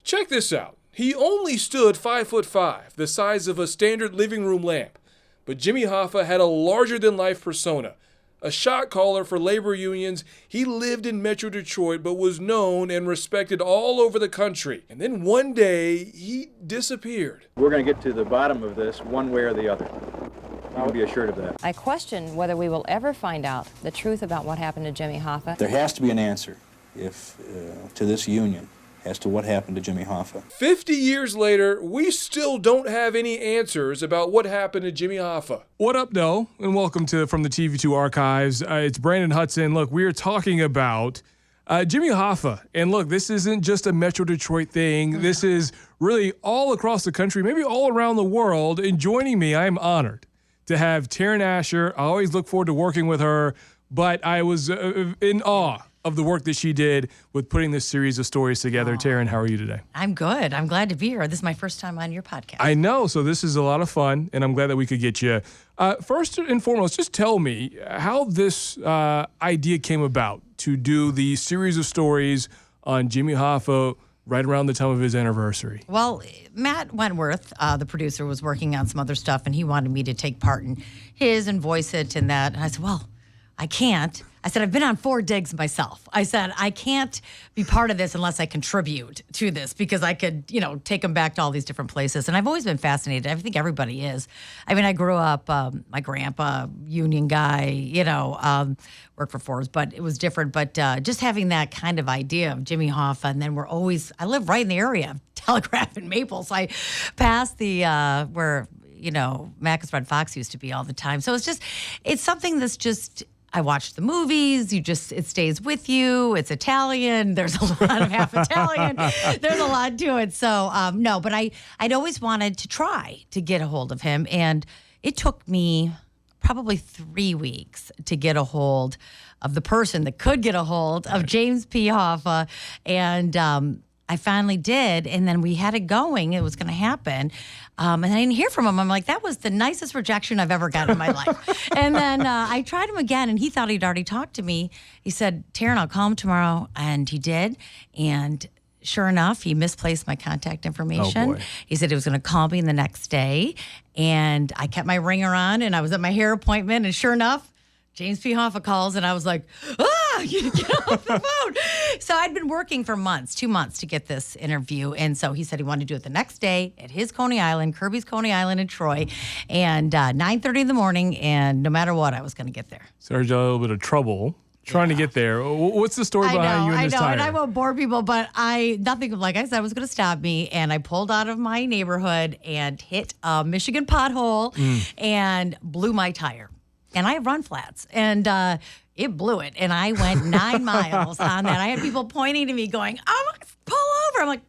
Check this out. He only stood 5'5", the size of a standard living room lamp. But Jimmy Hoffa had a larger-than-life persona. A shot caller for labor unions, he lived in Metro Detroit but was known and respected all over the country. And then one day, he disappeared. We're going to get to the bottom of this one way or the other. You can be assured of that. I question whether we will ever find out the truth about what happened to Jimmy Hoffa. There has to be an answer to this union as to what happened to Jimmy Hoffa. 50 years later, we still don't have any answers about what happened to Jimmy Hoffa. What up, though? And welcome to From the TV-2 Archives. It's Brandon Hudson. Look, we are talking about Jimmy Hoffa. And look, this isn't just a Metro Detroit thing. This is really all across the country, maybe all around the world. And joining me, I am honored to have Taryn Asher. I always look forward to working with her, but I was in awe of the work that she did with putting this series of stories together. Taryn, how are you today? I'm good. I'm glad to be here. This is my first time on your podcast. I know, so this is a lot of fun, and I'm glad that we could get you. First and foremost, just tell me how this idea came about to do the series of stories on Jimmy Hoffa right around the time of his anniversary. Well, Matt Wentworth, the producer, was working on some other stuff, and he wanted me to take part in his and voice it and that. And I said, well, I can't. I said, I've been on 4 digs myself. I said, I can't be part of this unless I contribute to this because I could, take them back to all these different places. And I've always been fascinated. I think everybody is. I mean, I grew up, my grandpa, union guy, worked for Forbes, but it was different. But just having that kind of idea of Jimmy Hoffa, and then I live right in the area of Telegraph and Maple. So I passed the, where, Mac's Red Fox used to be all the time. So it's something that's just, I watched the movies. It stays with you. It's Italian. There's a lot of half Italian. There's a lot to it. So, no, but I'd always wanted to try to get a hold of him. And it took me probably 3 weeks to get a hold of the person that could get a hold of James P. Hoffa. And I finally did. And then we had it going. It was going to happen. And I didn't hear from him. I'm like, that was the nicest rejection I've ever gotten in my life. And then I tried him again, and he thought he'd already talked to me. He said, Taryn, I'll call him tomorrow. And he did. And sure enough, he misplaced my contact information. Oh, boy. He said he was going to call me the next day. And I kept my ringer on, and I was at my hair appointment. And sure enough, James P. Hoffa calls, and I was like, get off the phone. So I'd been working for 2 months to get this interview. And so he said he wanted to do it the next day at his Coney Island, Kirby's Coney Island in Troy, and 9:30 in the morning. And no matter what, I was going to get there. So there's a little bit of trouble trying to get there. What's the story behind you and this tire? And I won't bore people, but nothing, like I said, was going to stop me. And I pulled out of my neighborhood and hit a Michigan pothole and blew my tire. And I have run flats, and it blew it. And I went 9 miles on that. I had people pointing to me going, pull over. I'm like,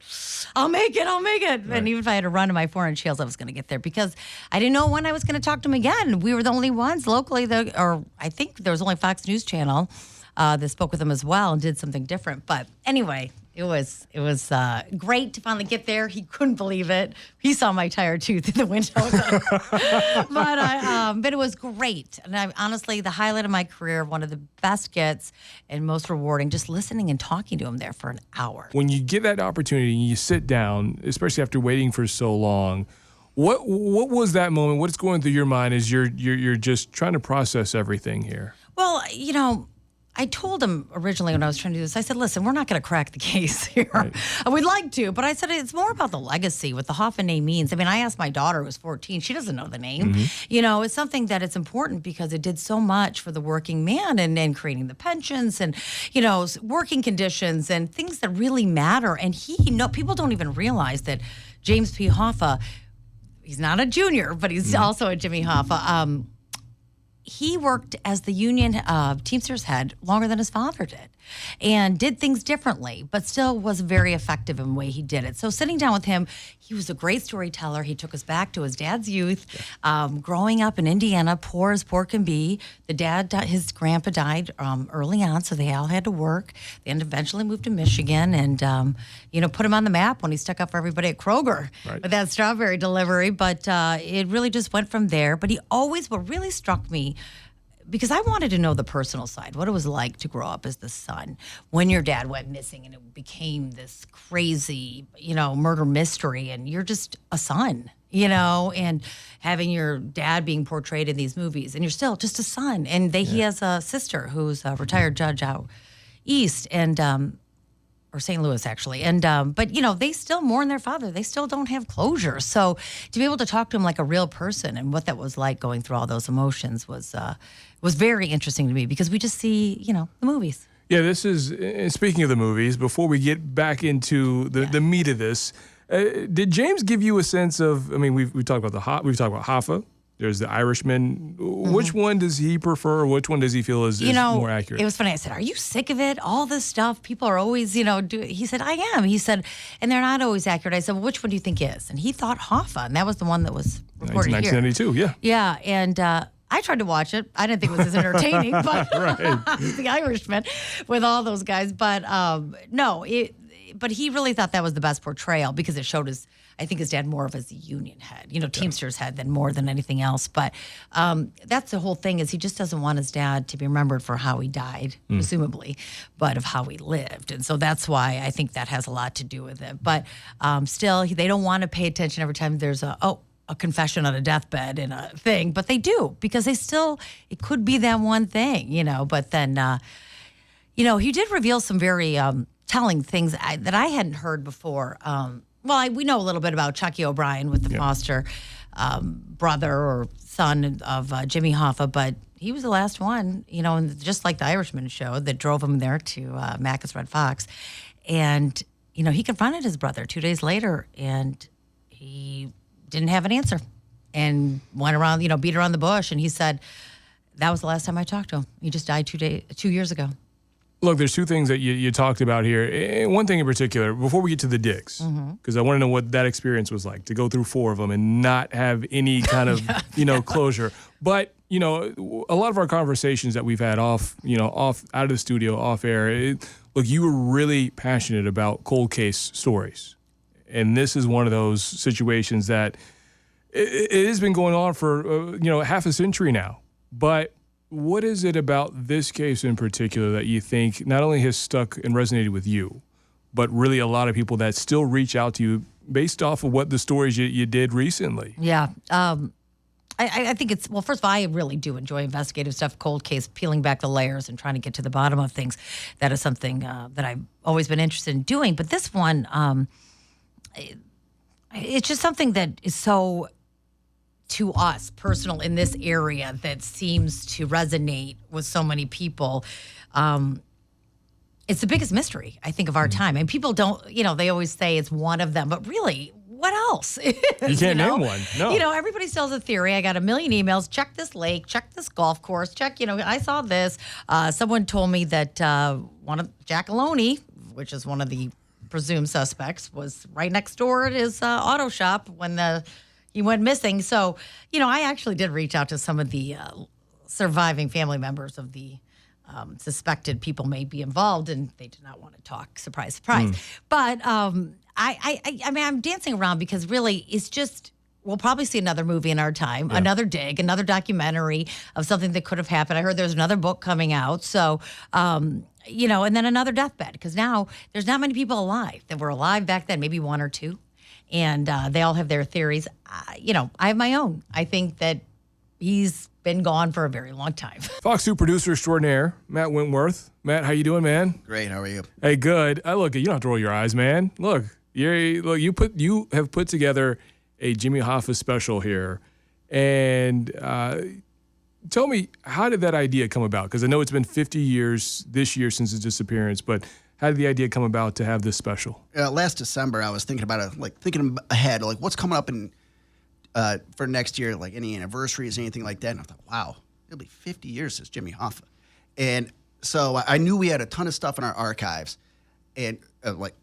I'll make it. Right. And even if I had to run to my 4-inch heels, I was going to get there because I didn't know when I was going to talk to him again. We were the only ones locally, or I think there was only Fox News Channel that spoke with him as well and did something different. But anyway, it was great to finally get there. He couldn't believe it. He saw my tire too through the window. But it was great. And honestly, the highlight of my career, one of the best gets and most rewarding, just listening and talking to him there for an hour. When you get that opportunity and you sit down, especially after waiting for so long, what was that moment? What's going through your mind as you're just trying to process everything here? Well, I told him originally when I was trying to do this, I said, listen, we're not going to crack the case here. Right. We'd like to, but I said it's more about the legacy, what the Hoffa name means. I mean, I asked my daughter, who was 14, she doesn't know the name. Mm-hmm. It's something that it's important because it did so much for the working man and creating the pensions and, working conditions and things that really matter. And people don't even realize that James P. Hoffa, he's not a junior, but he's also a Jimmy Hoffa. He worked as the union Teamsters head longer than his father did and did things differently, but still was very effective in the way he did it. So sitting down with him, he was a great storyteller. He took us back to his dad's youth, growing up in Indiana, poor as poor can be. His grandpa died early on, so they all had to work. They eventually moved to Michigan and, put him on the map when he stuck up for everybody at Kroger with that strawberry delivery. But it really just went from there. But what really struck me because I wanted to know the personal side, what it was like to grow up as the son when your dad went missing and it became this crazy, murder mystery, and you're just a son, and having your dad being portrayed in these movies, and you're still just a son. And he has a sister who's a retired judge out east, and or St. Louis, actually. And but they still mourn their father. They still don't have closure. So to be able to talk to him like a real person and what that was like going through all those emotions was very interesting to me, because we just see, the movies. Yeah, this is, speaking of the movies, before we get back into the meat of this, did James give you a sense of, we've talked about Hoffa. There's the Irishman. Mm-hmm. Which one does he prefer? Which one does he feel is more accurate? It was funny. I said, "Are you sick of it? All this stuff. People are always, He said, "I am." He said, "And they're not always accurate." I said, "Well, which one do you think is?" And he thought Hoffa, and that was the one that was recorded 1992, here. Yeah, and I tried to watch it. I didn't think it was as entertaining, but The Irishman with all those guys. But no, but he really thought that was the best portrayal, because it showed his dad more of as a union head, Teamsters head more than anything else. But that's the whole thing, is he just doesn't want his dad to be remembered for how he died, presumably, but of how he lived. And so that's why I think that has a lot to do with it. But still, they don't want to pay attention every time there's a confession on a deathbed and a thing, but they do, because it could be that one thing, But then, he did reveal some very telling things that I hadn't heard before. We know a little bit about Chucky O'Brien with the Foster brother or son of Jimmy Hoffa, but he was the last one, and just like the Irishman show that drove him there to Macca's Red Fox. And, he confronted his brother 2 days later, and he didn't have an answer and went around, beat around the bush. And he said, that was the last time I talked to him. He just died 2 years ago. Look, there's two things that you talked about here. And one thing in particular, before we get to the digs, because I want to know what that experience was like, to go through 4 of them and not have any kind of, closure. But, a lot of our conversations that we've had off out of the studio, off air, look, you were really passionate about cold case stories. And this is one of those situations that it has been going on for, half a century now. But what is it about this case in particular that you think not only has stuck and resonated with you, but really a lot of people that still reach out to you based off of what the stories you did recently? Yeah. I think it's, well, first of all, I really do enjoy investigative stuff, cold case, peeling back the layers and trying to get to the bottom of things. That is something that I've always been interested in doing. But this one, it's just something that is so, to us, personal in this area, that seems to resonate with so many people. It's the biggest mystery, I think, of our time. And people don't, they always say it's one of them, but really, what else? You can't name one. No. Everybody still has a theory. I got a million emails. Check this lake. Check this golf course. Check, I saw this. Someone told me that one of Jack Aloni, which is one of the presumed suspects, was right next door at his auto shop when he went missing. So, I actually did reach out to some of the surviving family members of the suspected people may be involved, and they did not want to talk. Surprise, surprise. But I'm dancing around because really it's just, we'll probably see another movie in our time, another dig, another documentary of something that could have happened. I heard there's another book coming out. So, and then another deathbed, because now there's not many people alive that were alive back then, maybe one or two. And they all have their theories. I have my own. I think that he's been gone for a very long time. Fox 2 producer extraordinaire, Matt Wentworth. Matt, how you doing, man? Great. How are you? Hey, good. Look, you don't have to roll your eyes, man. Look, you have put together a Jimmy Hoffa special here, and tell me, how did that idea come about? Because I know it's been 50 years this year since his disappearance, but how did the idea come about to have this special? Last December, I was thinking about it, thinking ahead, what's coming up in for next year, any anniversaries, anything like that. And I thought, wow, it'll be 50 years since Jimmy Hoffa. And so I knew we had a ton of stuff in our archives, and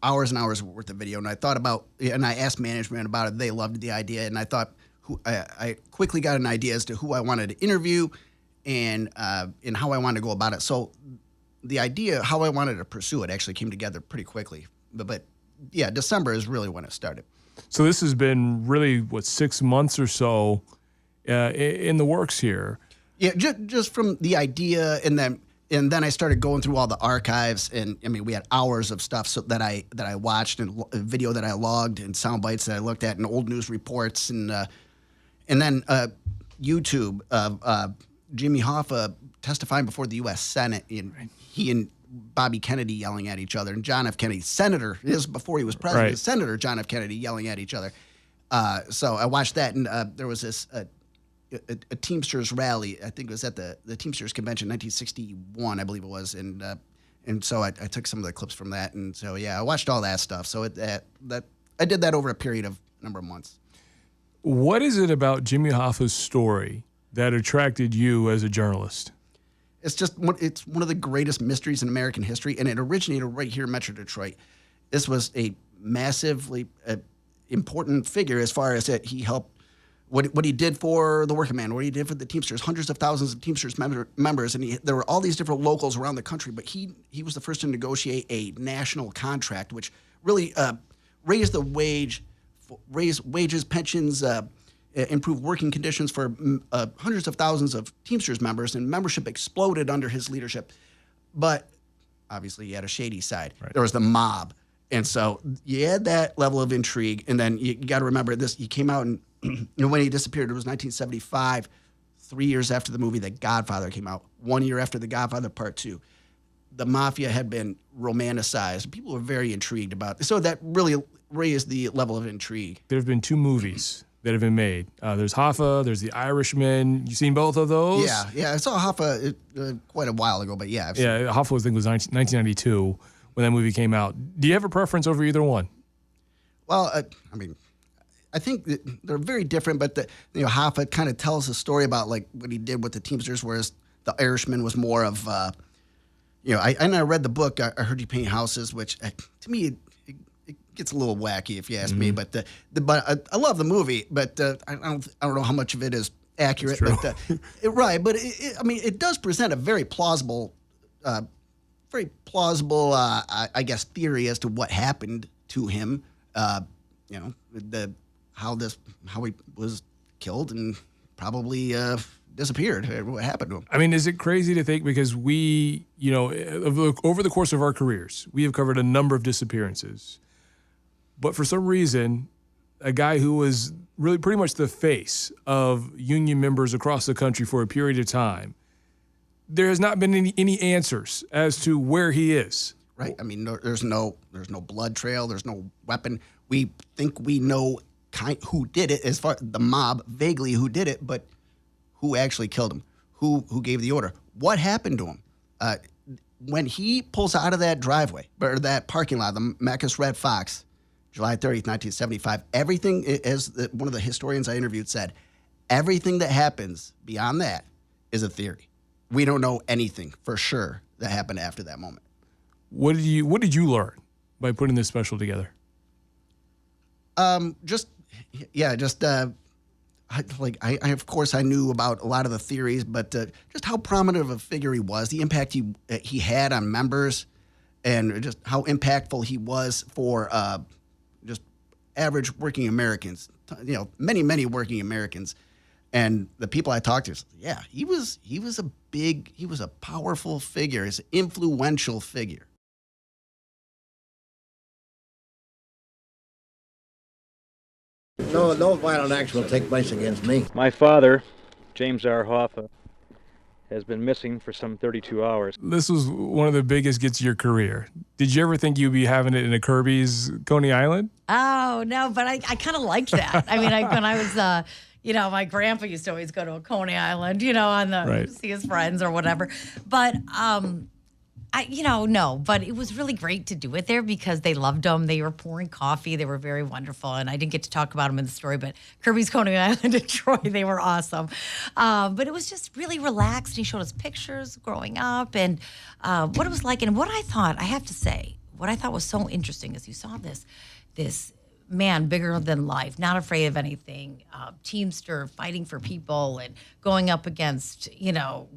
hours and hours worth of video. And I thought about, and I asked management about it. They loved the idea, and I thought, I quickly got an idea as to who I wanted to interview, and how I wanted to go about it. So the idea, how I wanted to pursue it, actually came together pretty quickly. But yeah, December is really when it started. So this has been really, 6 months or so in the works here. Yeah, just from the idea, and then I started going through all the archives, and I mean, we had hours of stuff that I watched, and video that I logged, and sound bites that I looked at, and old news reports, and then YouTube of Jimmy Hoffa testifying before the U.S. Senate, and he and Bobby Kennedy yelling at each other, and John F. Kennedy, Senator, this was before he was president, Senator John F. Kennedy yelling at each other. So I watched that, and there was this. A Teamsters rally. I think it was at the Teamsters convention, 1961, I believe it was, and so I took some of the clips from that, and so I watched all that stuff. So that I did that over a period of a number of months. What is it about Jimmy Hoffa's story that attracted you as a journalist? It's one of the greatest mysteries in American history, and it originated right here in Metro Detroit. This was a massively important figure as far as that he helped. What he did for the working man, what he did for the Teamsters, hundreds of thousands of Teamsters members, and there were all these different locals around the country, but he was the first to negotiate a national contract, which really raised wages, pensions, improved working conditions for hundreds of thousands of Teamsters members, and membership exploded under his leadership. But obviously, he had a shady side. Right. There was the mob, and so you had that level of intrigue, and then you got to remember this. He came out and. When he disappeared, it was 1975, 3 years after the movie The Godfather came out, 1 year after The Godfather Part 2. The mafia had been romanticized. People were very intrigued about it. So that really raised the level of intrigue. There have been 2 movies that have been made. There's Hoffa, there's The Irishman. You seen both of those? Yeah. I saw Hoffa quite a while ago, but yeah. Hoffa, I think, was 1992 when that movie came out. Do you have a preference over either one? Well, I think that they're very different, but Hoffa kind of tells a story about like what he did with the Teamsters, whereas The Irishman was more of, I read the book. I Heard You Paint Houses, which to me it gets a little wacky if you ask me. But I love the movie, but I don't know how much of it is accurate. But it does present a very plausible, I guess, theory as to what happened to him. How he was killed and probably disappeared. What happened to him? I mean, is it crazy to think, because we, over the course of our careers, we have covered a number of disappearances, but for some reason, a guy who was really pretty much the face of union members across the country for a period of time, there has not been any answers as to where he is. Right. I mean, there's no blood trail. There's no weapon. We think we know who did it, as far the mob, vaguely who did it, but who actually killed him? Who gave the order? What happened to him? When he pulls out of that driveway, or that parking lot, the Macus Red Fox, July 30th, 1975, everything, as one of the historians I interviewed said, everything that happens beyond that is a theory. We don't know anything for sure that happened after that moment. What did you learn by putting this special together? I of course I knew about a lot of the theories, but just how prominent of a figure he was, the impact he had on members, and just how impactful he was for just average working Americans. Many working Americans, and the people I talked to. Yeah, he was a powerful figure. He's an influential figure. No violent action will take place against me. My father, James R. Hoffa, has been missing for some 32 hours. This was one of the biggest gets of your career. Did you ever think you'd be having it in a Kirby's Coney Island? Oh, no, but I kind of liked that. I mean, when I was, my grandpa used to always go to a Coney Island, see his friends or whatever. But, no, but it was really great to do it there because they loved them. They were pouring coffee. They were very wonderful. And I didn't get to talk about them in the story, but Kirby's Coney Island in Troy, they were awesome. But it was just really relaxed. He showed us pictures growing up and what it was like. And what I thought was so interesting is you saw this man bigger than life, not afraid of anything, Teamster fighting for people and going up against,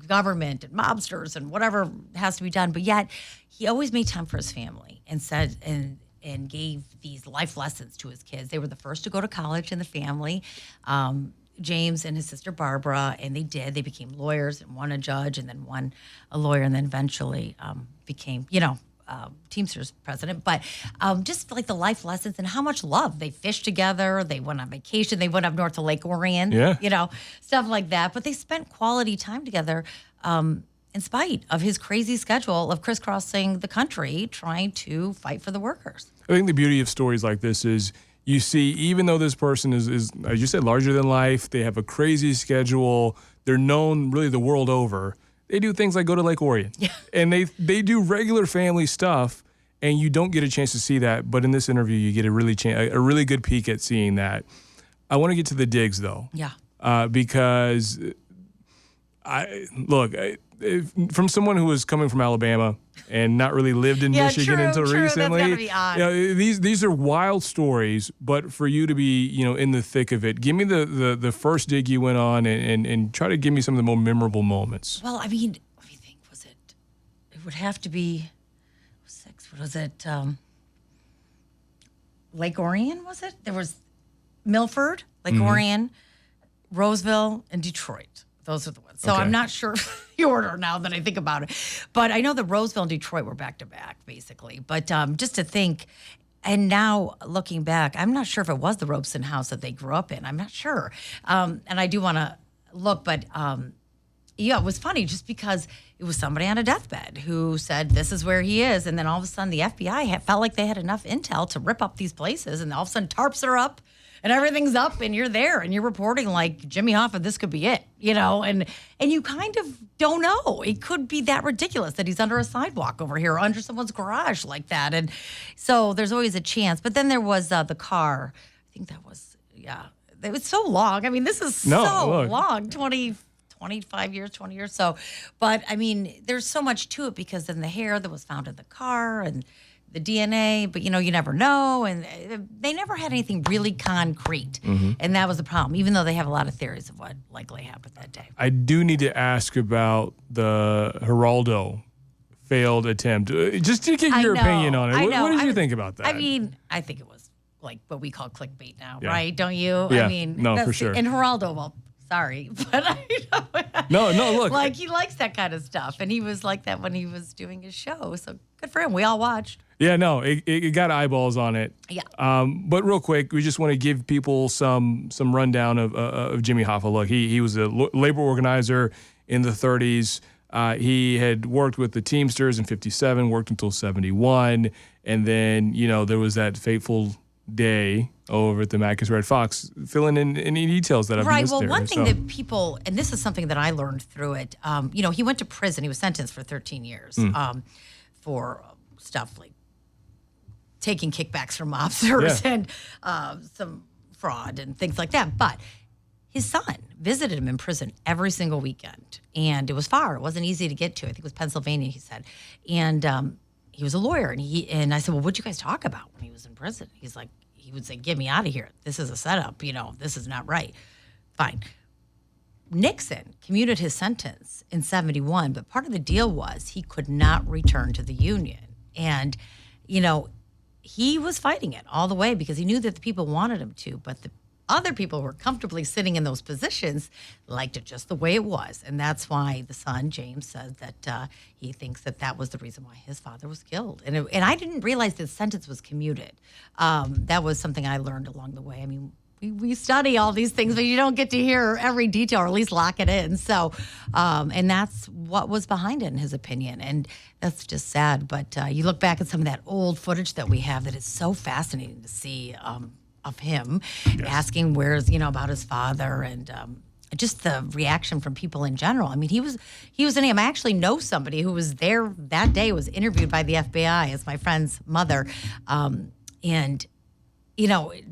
government and mobsters and whatever has to be done. But yet he always made time for his family and said, and gave these life lessons to his kids. They were the first to go to college in the family. James and his sister Barbara, and they did. They became lawyers, and one a judge, and then one a lawyer, and then eventually became, Teamsters president. But just like the life lessons and how much love. They fished together. They went on vacation. They went up north to Lake Orion. Yeah. Stuff like that. But they spent quality time together. In spite of his crazy schedule of crisscrossing the country trying to fight for the workers. I think the beauty of stories like this is you see, even though this person is, as you said, larger than life, they have a crazy schedule, they're known really the world over, they do things like go to Lake Orion. Yeah. And they do regular family stuff, and you don't get a chance to see that. But in this interview, you get a really good peek at seeing that. I want to get to the digs, though. Yeah. Because from someone who was coming from Alabama and not really lived in Michigan until recently, that's gotta be odd. These are wild stories. But for you to be, in the thick of it, give me the first dig you went on and try to give me some of the more memorable moments. Well, I mean, let me think. It would have to be 6. What was it? Lake Orion, was it? There was Milford, Lake Orion, Roseville, and Detroit. Those are the ones. So Okay. I'm not sure the order now that I think about it. But I know that Roseville and Detroit were back to back, basically. But just to think, and now looking back, I'm not sure if it was the Robeson house that they grew up in. I'm not sure. And I do want to look, but it was funny just because it was somebody on a deathbed who said, this is where he is. And then all of a sudden the FBI felt like they had enough intel to rip up these places. And all of a sudden tarps are up. And everything's up, and you're there, and you're reporting like Jimmy Hoffa. This could be it, and you kind of don't know. It could be that ridiculous that he's under a sidewalk over here, or under someone's garage like that, and so there's always a chance. But then there was the car. I think that was It was so long. I mean, this is long, 25 years, 20 years. So, but I mean, there's so much to it because then the hair that was found in the car and the DNA, but you never know. And they never had anything really concrete. And that was the problem, even though they have a lot of theories of what likely happened that day. I do need to ask about the Geraldo failed attempt. Just to get your opinion on it. What did you think about that? I mean, I think it was like what we call clickbait now, Yeah. right? Don't you? Yeah. I mean, No, for sure. And Geraldo, well, sorry, but No, look. like he likes that kind of stuff, and he was like that when he was doing his show. So good for him. We all watched. Yeah, no, it got eyeballs on it. Yeah. But real quick, we just want to give people some rundown of Jimmy Hoffa. Look, he was a labor organizer in the 30s. He had worked with the Teamsters in 57, worked until 71, and then there was that fateful day over at the Mac's Red Fox. Fill in any details that I've missed there. Well, one thing that people, and this is something that I learned through it. He went to prison. He was sentenced for 13 years for stuff like taking kickbacks from mobsters and some fraud and things like that. But his son visited him in prison every single weekend. And it was far. It wasn't easy to get to. I think it was Pennsylvania, he said. And he was a lawyer. And I said, well, what'd you guys talk about when he was in prison? He's like, he would say, get me out of here. This is a setup. This is not right. Fine. Nixon commuted his sentence in 71, but part of the deal was he could not return to the Union. And, he was fighting it all the way because he knew that the people wanted him to, but the other people who were comfortably sitting in those positions liked it just the way it was. And that's why the son, James, says that he thinks that was the reason why his father was killed. And I didn't realize the sentence was commuted. That was something I learned along the way. I mean, we study all these things, but you don't get to hear every detail or at least lock it in. So, and that's what was behind it, in his opinion. And that's just sad. But you look back at some of that old footage that we have that is so fascinating to see of him asking about his father and just the reaction from people in general. I mean, he was in him. I actually know somebody who was there that day, was interviewed by the FBI as my friend's mother. And,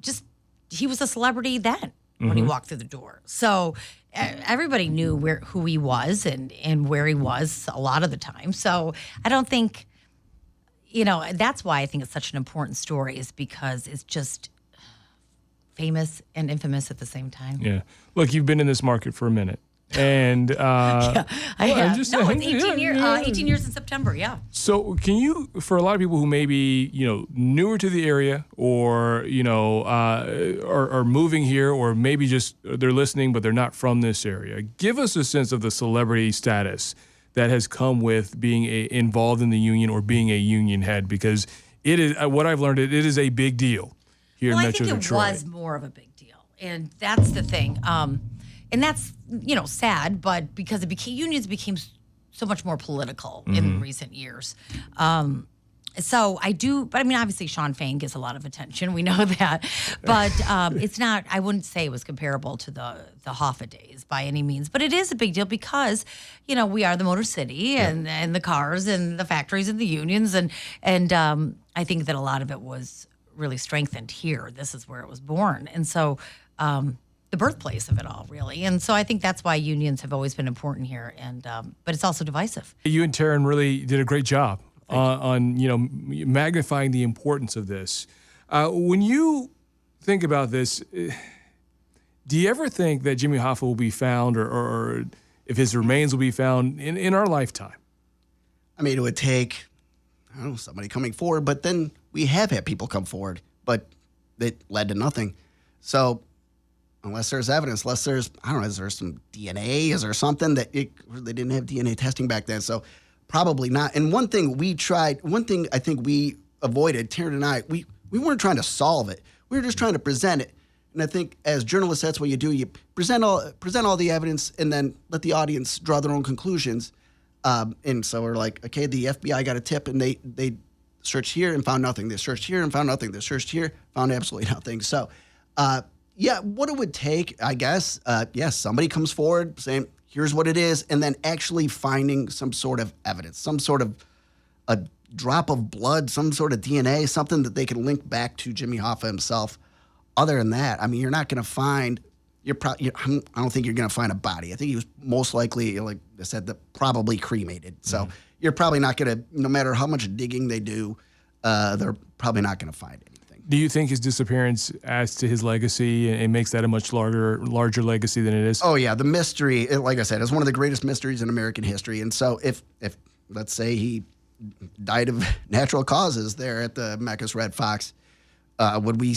just he was a celebrity then when he walked through the door. So everybody knew who he was and where he was a lot of the time. So I don't think, that's why I think it's such an important story, is because it's just famous and infamous at the same time. Yeah. Look, you've been in this market for a minute. And I have. just No, saying, it's 18 years in September, yeah. So can you, for a lot of people who may be, newer to the area or, are moving here or maybe just they're listening but they're not from this area, give us a sense of the celebrity status that has come with being involved in the union or being a union head, because it is, what I've learned, it is a big deal here in Metro Detroit. I think it was more of a big deal, and that's the thing. And that's, sad, but because unions became so much more political in recent years. So I do, but I mean, obviously Sean Fain gets a lot of attention. We know that, but it's not, I wouldn't say it was comparable to the Hoffa days by any means, but it is a big deal because, we are the Motor City and the cars and the factories and the unions. And I think that a lot of it was really strengthened here. This is where it was born. And so, the birthplace of it all, really. And so I think that's why unions have always been important here. And but it's also divisive. You and Taryn really did a great job on magnifying the importance of this. When you think about this, do you ever think that Jimmy Hoffa will be found or if his remains will be found in our lifetime? I mean, it would take, somebody coming forward, but then we have had people come forward, but it led to nothing. So unless there's evidence, is there some DNA? Is there something that they didn't have DNA testing back then? So probably not. And one thing I think we avoided, Taryn and I, we weren't trying to solve it. We were just trying to present it. And I think as journalists, that's what you do. You present all the evidence and then let the audience draw their own conclusions. And so we're like, okay, the FBI got a tip and they searched here and found nothing. They searched here and found nothing. They searched here, found absolutely nothing. So, what it would take, I guess, somebody comes forward saying, here's what it is, and then actually finding some sort of evidence, some sort of a drop of blood, some sort of DNA, something that they can link back to Jimmy Hoffa himself. Other than that, I mean, you're not going to find, I don't think you're going to find a body. I think he was most likely, like I said, probably cremated. So you're probably not going to, no matter how much digging they do, they're probably not going to find anything. Do you think his disappearance adds to his legacy and makes that a much larger legacy than it is? Oh, yeah. The mystery, like I said, is one of the greatest mysteries in American history. And so if let's say he died of natural causes there at the Mecca's Red Fox, would we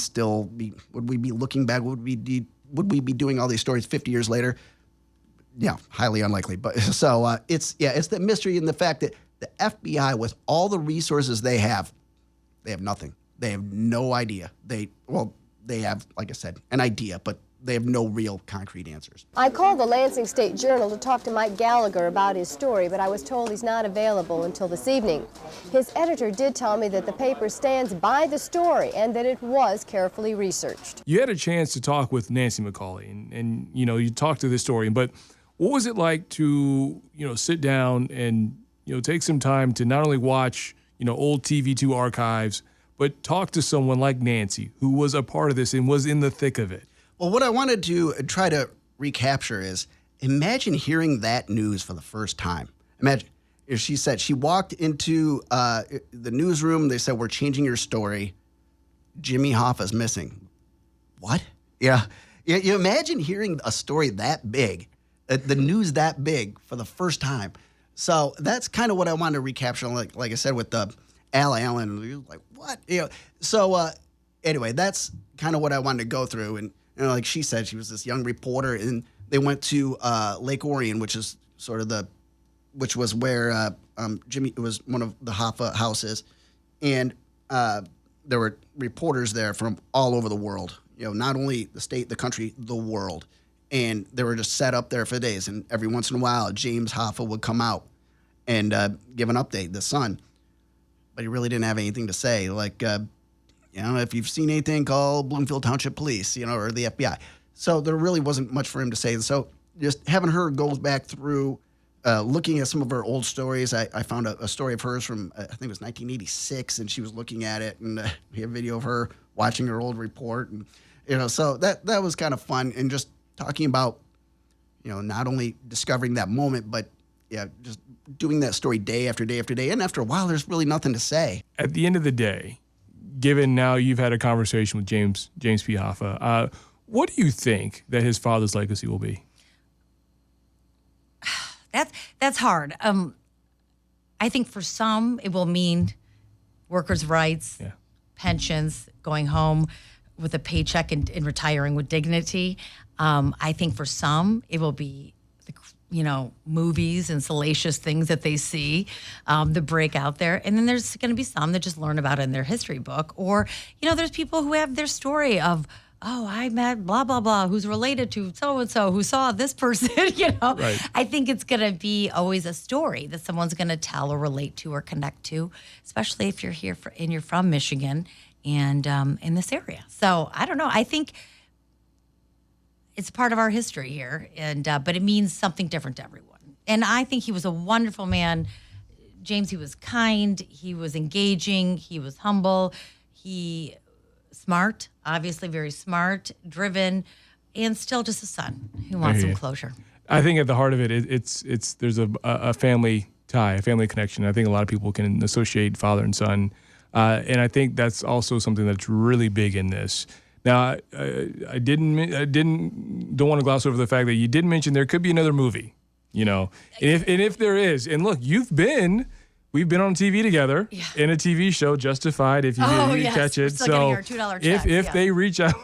be looking back? Would we be doing all these stories 50 years later? Yeah, highly unlikely. But so it's the mystery and the fact that the FBI, with all the resources they have nothing. They have no idea. They have, like I said, an idea, but they have no real concrete answers. I called the Lansing State Journal to talk to Mike Gallagher about his story, but I was told he's not available until this evening. His editor did tell me that the paper stands by the story and that it was carefully researched. You had a chance to talk with Nancy McCauley, and you talked to this story, but what was it like to, sit down and, take some time to not only watch, old TV-2 archives, but talk to someone like Nancy, who was a part of this and was in the thick of it? Well, what I wanted to try to recapture is, imagine hearing that news for the first time. Imagine, if she said, she walked into the newsroom, they said, we're changing your story. Jimmy Hoffa's missing. What? Yeah. You imagine hearing a story that big, the news that big for the first time. So that's kind of what I wanted to recapture, like I said, with the Al Allen, like, what? So anyway, that's kind of what I wanted to go through. And like she said, she was this young reporter, and they went to Lake Orion, which is which was where Jimmy, it was one of the Hoffa houses. And there were reporters there from all over the world, not only the state, the country, the world. And they were just set up there for days. And every once in a while, James Hoffa would come out and give an update, the Sun. But he really didn't have anything to say. Like, if you've seen anything, call Bloomfield Township Police, or the FBI. So there really wasn't much for him to say. So just having her go back through, looking at some of her old stories. I found a story of hers from, I think it was 1986, and she was looking at it, and we have a video of her watching her old report. And, so that was kind of fun. And just talking about, not only discovering that moment, but just doing that story day after day after day. And after a while, there's really nothing to say. At the end of the day, given now you've had a conversation with James P. Hoffa, what do you think that his father's legacy will be? That's hard. I think for some it will mean workers' rights, pensions, going home with a paycheck and retiring with dignity. I think for some it will be movies and salacious things that they see that break out there. And then there's going to be some that just learn about it in their history book. Or, there's people who have their story of, I met blah, blah, blah, who's related to so-and-so who saw this person, Right. I think it's going to be always a story that someone's going to tell or relate to or connect to, especially if you're here and you're from Michigan and in this area. So I don't know. I think it's part of our history here, and but it means something different to everyone. And I think he was a wonderful man. James, he was kind, he was engaging, he was humble, he smart, obviously very smart, driven, and still just a son who wants some closure. I think at the heart of it, it's there's a family tie, a family connection. I think a lot of people can associate father and son, and I think that's also something that's really big in this. Now, I don't want to gloss over the fact that you did mention there could be another movie, and if there is, and look, we've been on TV together in a TV show, Justified. If you didn't catch it, we're still getting our $2 checks, if they reach out,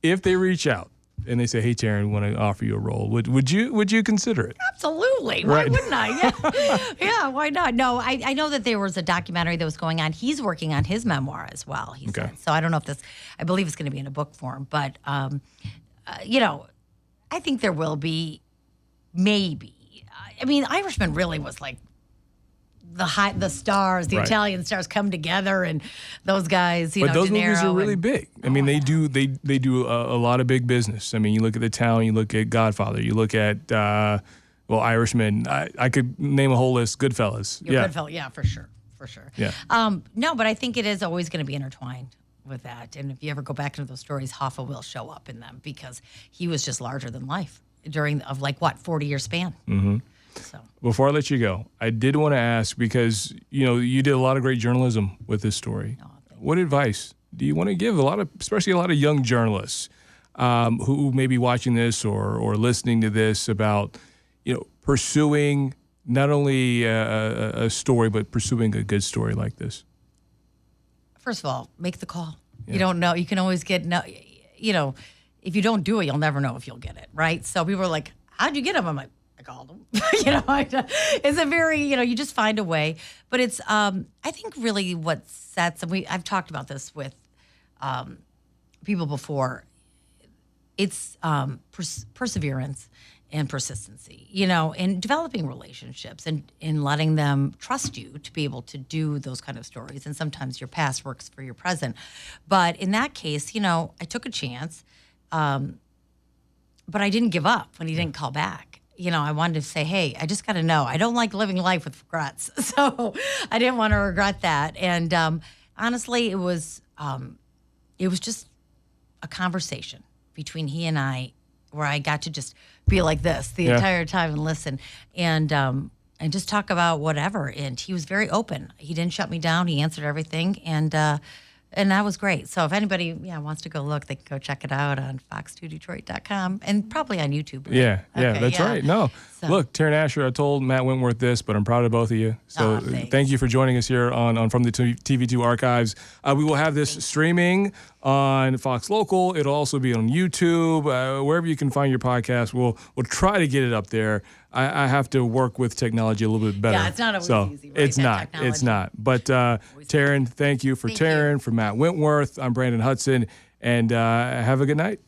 if they reach out and they say, "Hey, Taryn, we want to offer you a role," would you consider it? Absolutely. Why wouldn't I? Yeah, why not? No, I know that there was a documentary that was going on. He's working on his memoir as well, he said. So I don't know if I believe it's going to be in a book form. But, I think there will be, maybe. I mean, Irishman really was like the stars, the Italian stars come together, and those guys, but those De Niro movies are really big. I mean, they do a lot of big business. I mean, you look at The Town, you look at Godfather, you look at Irishman. I could name a whole list. Goodfellas, Goodfellas, for sure. Yeah. No, but I think it is always going to be intertwined with that. And if you ever go back into those stories, Hoffa will show up in them because he was just larger than life during 40-year span. Mm-hmm. So. Before I let you go, I did want to ask, because you did a lot of great journalism with this story. What advice do you want to give especially a lot of young journalists who may be watching this or listening to this about pursuing not only a story but pursuing a good story like this? First of all, make the call. You don't know. You can always get if you don't do it, you'll never know if you'll get it, right? So people were like, "How'd you get them?" I'm like, I called them. It's a very, you just find a way. But it's, I think really what sets, and I've talked about this with people before, it's perseverance and persistency, and developing relationships and letting them trust you to be able to do those kind of stories. And sometimes your past works for your present. But in that case, I took a chance, but I didn't give up when he didn't call back. I wanted to say, hey, I just got to know. I don't like living life with regrets. So I didn't want to regret that. And honestly, it was just a conversation between he and I where I got to just be like this the entire time and listen and just talk about whatever. And he was very open. He didn't shut me down. He answered everything. And that was great. So if anybody wants to go look, they can go check it out on fox2detroit.com and probably on YouTube. Right? That's right. No. So. Look, Taryn Asher, I told Matt Wentworth this, but I'm proud of both of you. So thank you for joining us here on From the TV-2 Archives. We will have this streaming on Fox Local. It'll also be on YouTube, wherever you can find your podcast. We'll try to get it up there. I have to work with technology a little bit better. Yeah, it's not always easy. Right? It's not. But Taryn, thank you for Taryn, for Matt Wentworth. I'm Brandon Hudson, and have a good night.